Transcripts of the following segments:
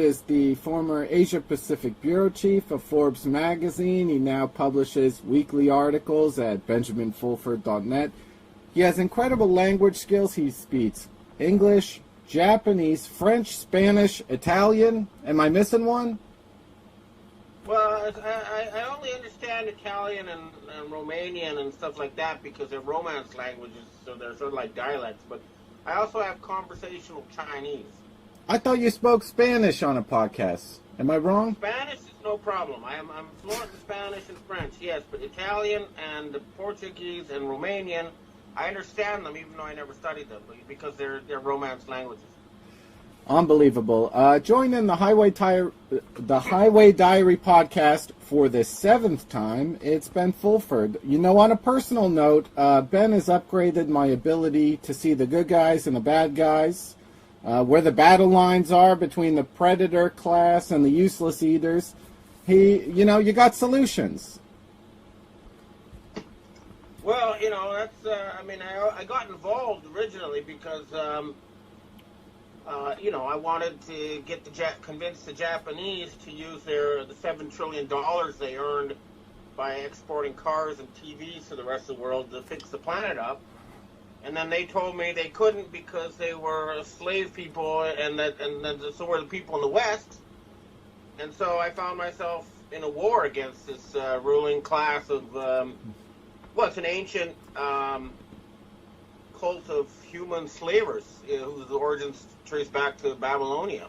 is the former Asia-Pacific bureau chief of Forbes magazine. He now publishes weekly articles at benjaminfulford.net. He has incredible language skills. He speaks English, Japanese, French, Spanish, Italian. Am I missing one? Well, I only understand Italian and Romanian and stuff like that because they're Romance languages, so they're sort of like dialects. But I also have conversational Chinese. I thought you spoke Spanish on a podcast. Am I wrong? Spanish is no problem. I'm fluent in Spanish and French, yes, but Italian and Portuguese and Romanian, I understand them even though I never studied them because they're Romance languages. Unbelievable. Join in the Highway Diary podcast for the 7th time. It's Ben Fulford. You know, on a personal note, Ben has upgraded my ability to see the good guys and the bad guys, where the battle lines are between the predator class and the useless eaters. You got solutions. Well, that's, I got involved originally because, I wanted to convince the Japanese to use the $7 trillion they earned by exporting cars and TVs to the rest of the world to fix the planet up. And then they told me they couldn't because they were slave people and so were the people in the West. And so I found myself in a war against this ruling class of, it's an ancient cult of human slavers whose origins trace back to Babylonia.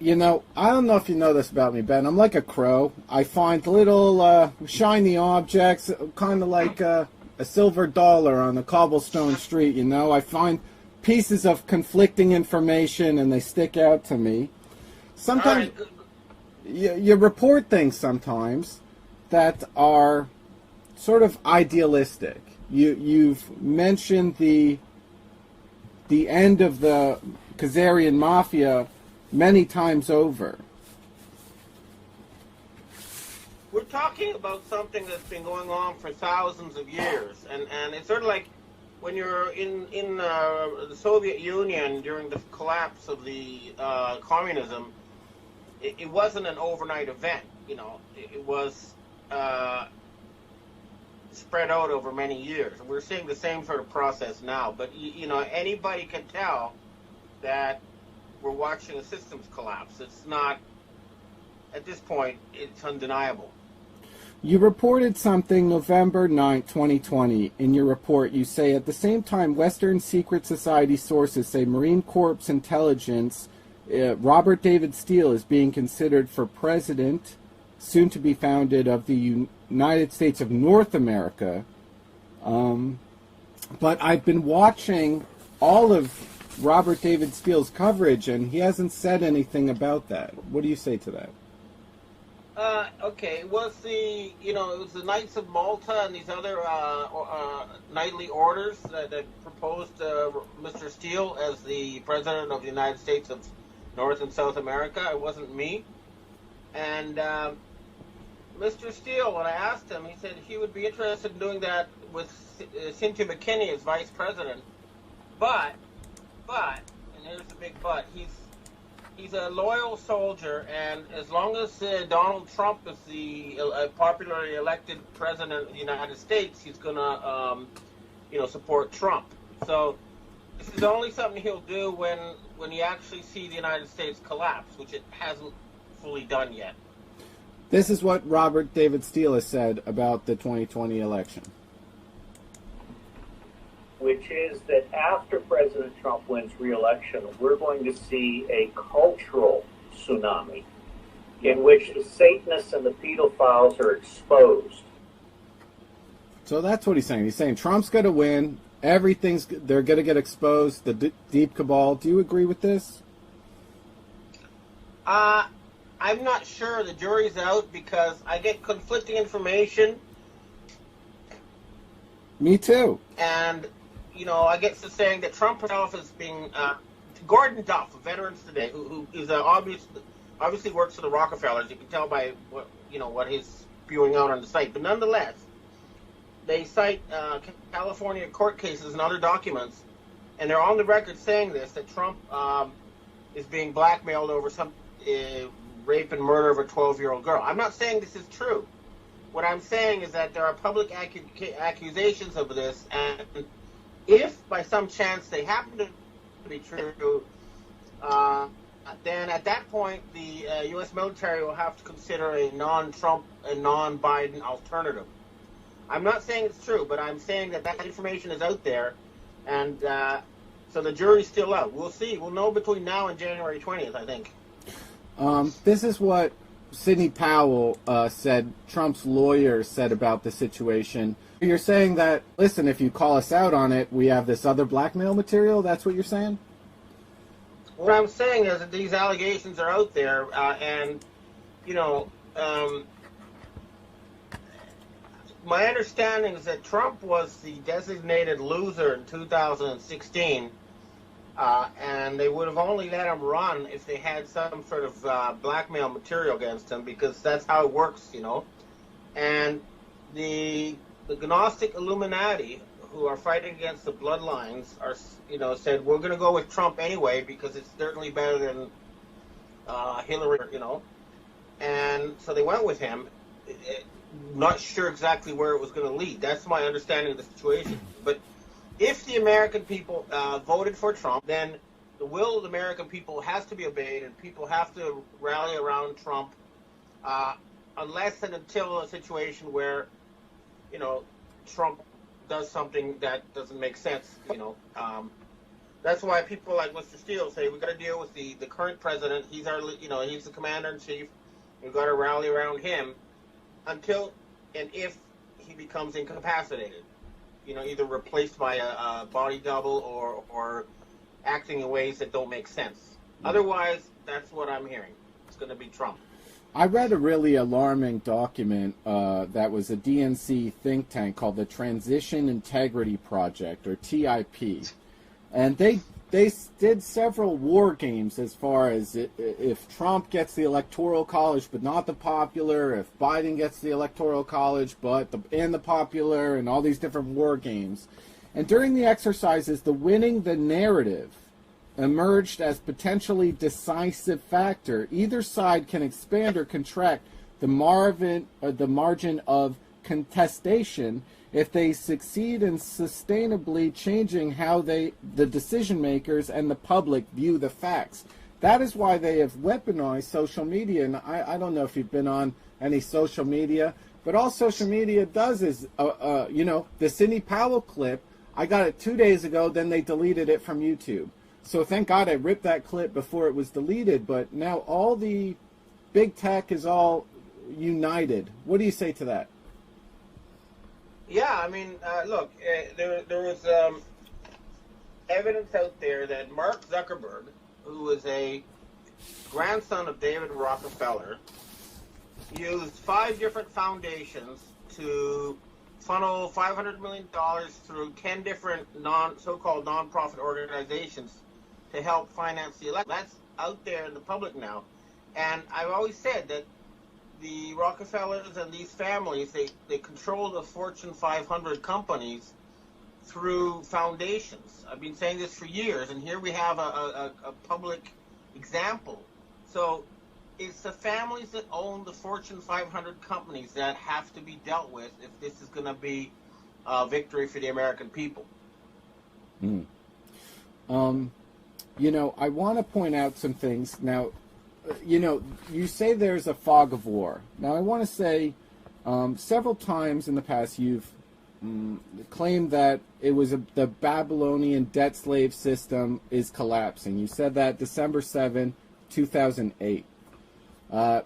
I don't know if you know this about me, Ben. I'm like a crow. I find little shiny objects, kind of like a silver dollar on a cobblestone street, I find pieces of conflicting information and they stick out to me. Sometimes you report things sometimes that are sort of idealistic. You've mentioned the end of the Khazarian mafia many times over. We're talking about something that's been going on for thousands of years, and it's sort of like when you're in the Soviet Union during the collapse of the communism. It wasn't an overnight event, It was spread out over many years. We're seeing the same sort of process now, but anybody can tell that we're watching a systems collapse. It's not, at this point, it's undeniable. You reported something November 9, 2020. In your report, you say, at the same time, Western secret society sources say Marine Corps intelligence, Robert David Steele is being considered for president, soon to be founded, of the United States of North America. But I've been watching all of Robert David Steele's coverage, and he hasn't said anything about that. What do you say to that? Okay, it was the Knights of Malta and these other knightly orders that proposed Mr. Steele as the president of the United States of North and South America. It wasn't me. And Mr. Steele, when I asked him, he said he would be interested in doing that with Cynthia McKinney as vice president. But, and here's the big but, he's a loyal soldier, and as long as Donald Trump is the popularly elected president of the United States, he's going to, support Trump. So this is only something he'll do when he actually sees the United States collapse, which it hasn't fully done yet. This is what Robert David Steele has said about the 2020 election. Which is that after President Trump wins re-election, we're going to see a cultural tsunami in which the Satanists and the pedophiles are exposed. So that's what he's saying. He's saying Trump's going to win. They're going to get exposed. The deep cabal. Do you agree with this? I'm not sure. The jury's out because I get conflicting information. Me too. And I get to saying that Trump himself is being Gordon Duff of Veterans Today, who is obviously works for the Rockefellers. You can tell by what he's spewing out on the site. But nonetheless, they cite California court cases and other documents, and they're on the record saying this, that Trump is being blackmailed over some rape and murder of a 12-year-old girl. I'm not saying this is true. What I'm saying is that there are public accusations of this, and if by some chance they happen to be true, then at that point the U.S. military will have to consider a non-Trump and non-Biden alternative. I'm not saying it's true, but I'm saying that that information is out there, and so the jury's still out. We'll see. We'll know between now and January 20th, I think. This is what Sidney Powell said, Trump's lawyer said about the situation. You're saying that, listen, if you call us out on it, we have this other blackmail material? That's what you're saying? What I'm saying is that these allegations are out there, and, you know, my understanding is that Trump was the designated loser in 2016, and they would have only let him run if they had some sort of blackmail material against him, because that's how it works, you know. And the Gnostic Illuminati, who are fighting against the bloodlines, are, you know, said, we're going to go with Trump anyway because it's certainly better than Hillary, you know. And so they went with him. Not sure exactly where it was going to lead. That's my understanding of the situation. But if the American people voted for Trump, then the will of the American people has to be obeyed, and people have to rally around Trump, unless and until a situation where, you know, Trump does something that doesn't make sense, you know. That's why people like Mr. Steele say we've got to deal with the current president. He's our, you know, he's the commander-in-chief. We've got to rally around him until and if he becomes incapacitated, you know, either replaced by a body double or acting in ways that don't make sense. Otherwise, that's what I'm hearing. It's going to be Trump. I read a really alarming document that was a DNC think tank called the Transition Integrity Project, or TIP. And they did several war games as far as if Trump gets the Electoral College but not the popular, if Biden gets the Electoral College but the popular, and all these different war games. And during the exercises, the winning the narrative emerged as potentially decisive factor. Either side can expand or contract the margin of contestation if they succeed in sustainably changing how the decision makers and the public view the facts. That is why they have weaponized social media. And I don't know if you've been on any social media, but all social media does is, you know, the Sidney Powell clip, I got it 2 days ago, then they deleted it from YouTube. So thank God I ripped that clip before it was deleted, but now all the big tech is all united. What do you say to that? Yeah, I mean, look, there was evidence out there that Mark Zuckerberg, who is a grandson of David Rockefeller, used 5 different foundations to funnel $500 million through 10 different so-called non-profit organizations to help finance the election. That's out there in the public now. And I've always said that the Rockefellers and these families, they control the Fortune 500 companies through foundations. I've been saying this for years, and here we have a public example. So it's the families that own the Fortune 500 companies that have to be dealt with if this is going to be a victory for the American people. You know, I want to point out some things. Now, you know, you say there's a fog of war. Now, I want to say several times in the past you've claimed that it was the Babylonian debt slave system is collapsing. You said that December 7, 2008.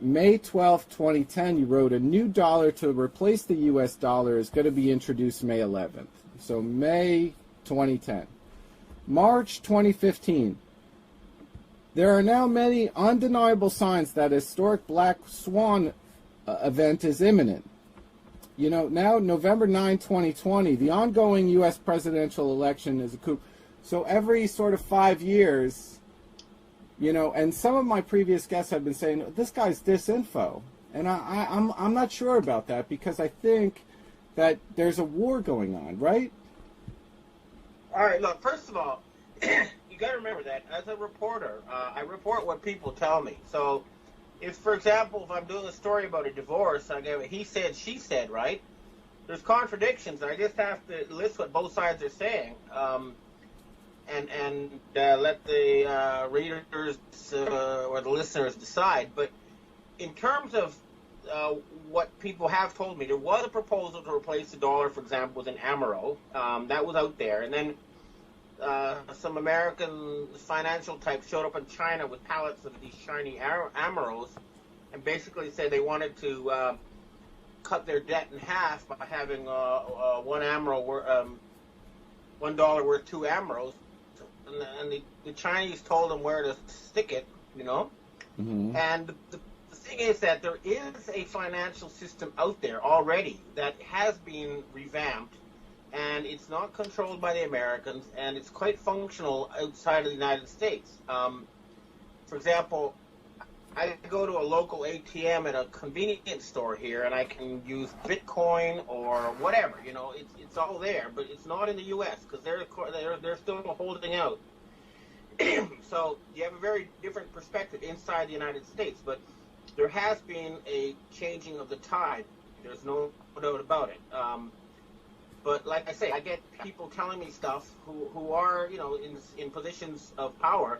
May 12, 2010, you wrote a new dollar to replace the U.S. dollar is going to be introduced May 11th. So May 2010. March 2015. There are now many undeniable signs that a historic black swan event is imminent. You know, now November 9, 2020, the ongoing U.S. presidential election is a coup. So every sort of 5 years, you know, and some of my previous guests have been saying, this guy's disinfo. And I'm not sure about that, because I think that there's a war going on, right? All right, look, first of all, you got to remember that as a reporter, I report what people tell me. So if, for example, if I'm doing a story about a divorce, I give a he said, she said, right? There's contradictions. I just have to list what both sides are saying, and let the readers or the listeners decide. But in terms of what people have told me, there was a proposal to replace the dollar, for example, with an Amero. That was out there. And then some American financial types showed up in China with pallets of these shiny Ameros and basically said they wanted to cut their debt in half by having one Amero, $1 worth two Ameros. And the Chinese told them where to stick it, you know. Mm-hmm. And the thing is that there is a financial system out there already that has been revamped, and it's not controlled by the Americans, and it's quite functional outside of the United States. For example, I go to a local ATM at a convenience store here, and I can use Bitcoin or whatever. You know, it's all there, but it's not in the U.S. because they're still holding out. So you have a very different perspective inside the United States, but there has been a changing of the tide. There's no doubt about it. But like I say, I get people telling me stuff who are, you know, in positions of power,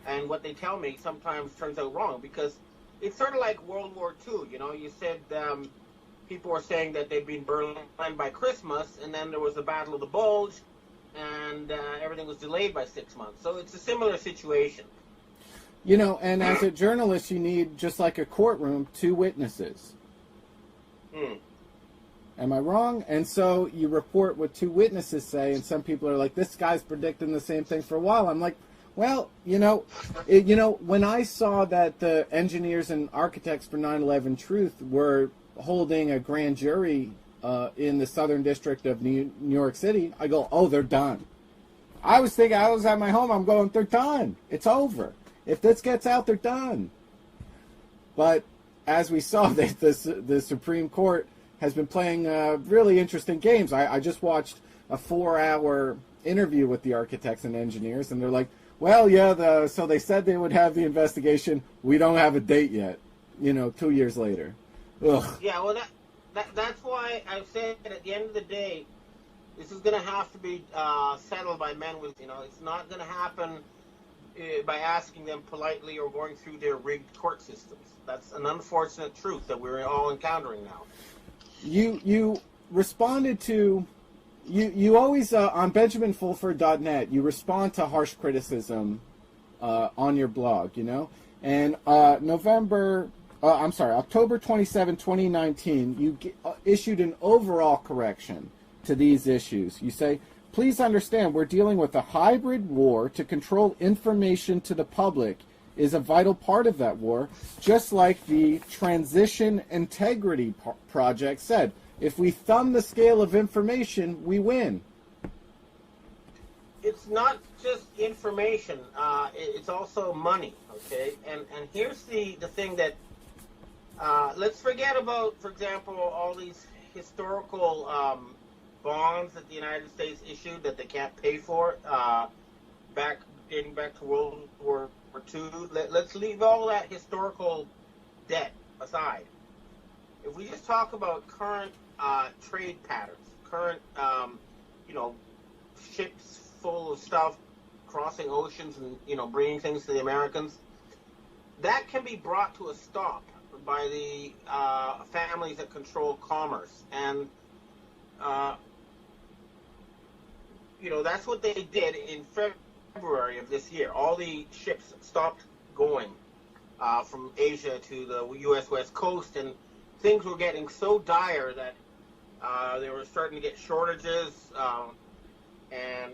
and what they tell me sometimes turns out wrong, because it's sort of like World War II. You know, you said people were saying that they'd been Berlin by Christmas, and then there was the Battle of the Bulge, and everything was delayed by 6 months. So it's a similar situation. You know, and as a journalist, you need, just like a courtroom, two witnesses. Am I wrong? And so you report what two witnesses say, and some people are like, this guy's predicting the same thing for a while. I'm like, well, you know, when I saw that the engineers and architects for 9/11 Truth were holding a grand jury in the Southern District of New York City, I go, oh, they're done. I was thinking, I was at my home, I'm going, they're done. It's over. If this gets out, they're done. But as we saw, the Supreme Court has been playing really interesting games. I just watched a 4-hour interview with the architects and engineers, and they're like, well, yeah, so they said they would have the investigation. We don't have a date yet, 2 years later. Ugh. Yeah, well, that's why I said at the end of the day, this is going to have to be settled by men with, it's not going to happen by asking them politely or going through their rigged court systems. That's an unfortunate truth that we're all encountering now. You responded to, you always, on BenjaminFulford.net, you respond to harsh criticism on your blog, and October 27, 2019, you issued an overall correction to these issues. You say, please understand, we're dealing with a hybrid war. To control information to the public is a vital part of that war, just like the Transition Integrity Project said. If we thumb the scale of information, we win. It's not just information. It's also money, okay? And here's the thing that, let's forget about, for example, all these historical bonds that the United States issued that they can't pay for, dating back to World War II. Let's leave all that historical debt aside. If we just talk about current trade patterns, current, ships full of stuff crossing oceans and, bringing things to the Americans, that can be brought to a stop by the families that control commerce. And, that's what they did in February of this year. All the ships stopped going from Asia to the U.S. West Coast, and things were getting so dire that they were starting to get shortages, and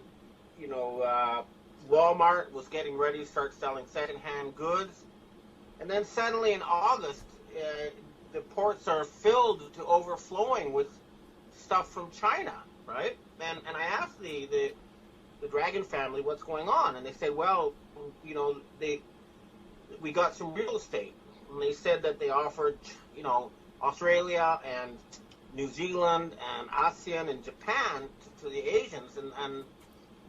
Walmart was getting ready to start selling secondhand goods. And then suddenly in August, the ports are filled to overflowing with stuff from China, right? And I asked the Dragon family what's going on, and they said, well, we got some real estate. And they said that they offered, Australia and New Zealand and ASEAN and Japan to the Asians, and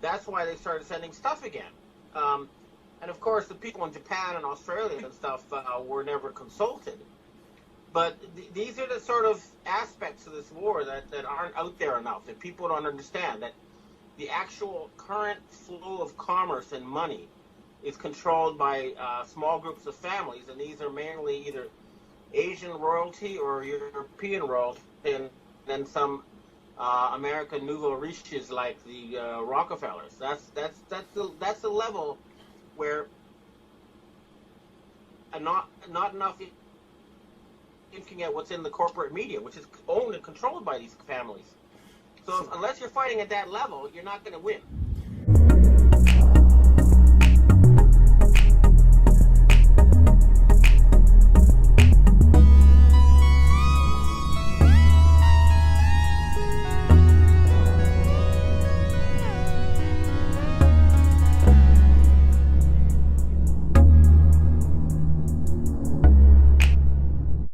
that's why they started sending stuff again. And And of course, the people in Japan and Australia and stuff were never consulted. But these are the sort of aspects of this war that aren't out there enough, that people don't understand, that the actual current flow of commerce and money is controlled by small groups of families, and these are mainly either Asian royalty or European royalty, and then some American nouveau riches like the Rockefellers. That's the level where not enough looking at what's in the corporate media, which is owned and controlled by these families. So unless you're fighting at that level, you're not going to win.